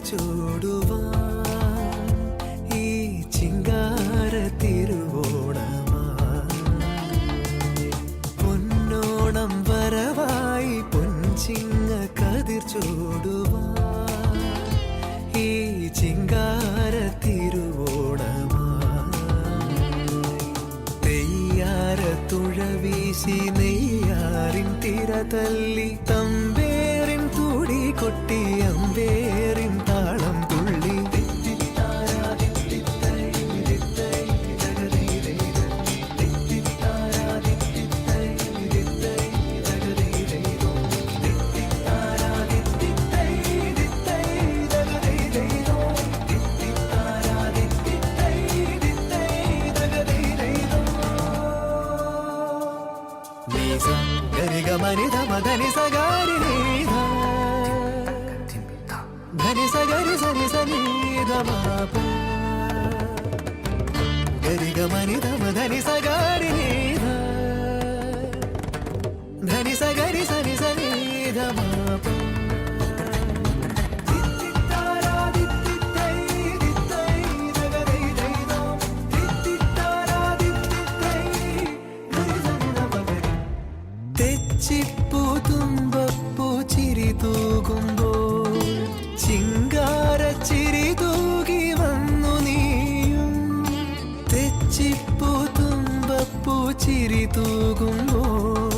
ചൂടുവാൻ ഈ ചിങ്കാര തിരുവോണമാ പൊന്നോണം വരവായി പൊൻചിങ്ങ കതിർ ചൂടുവാൻ ഈ ചിങ്കാര തിരുവോണമാ നെയ്യാര തുഴ വീശി നെയ്യാറിൻ തിര തല്ലി തമ്പേറിൻ തുടി കൊട്ടി അമ്പേറിൻ താളം തുള്ളി గరి ధని సగారి ధని సగరి సని సని ధమాప గరి గమని ధమ ధని సగారి ధని సగరి సని సని ధమాప തെച്ചിപ്പൂ തുമ്പപ്പൂ ചിരി തൂകുമ്പോൾ ചിങ്കാര ചിരി തൂകി വന്നു നീയും തെച്ചിപ്പൂ തുമ്പപ്പൂ ചിരി തൂകുമ്പോൾ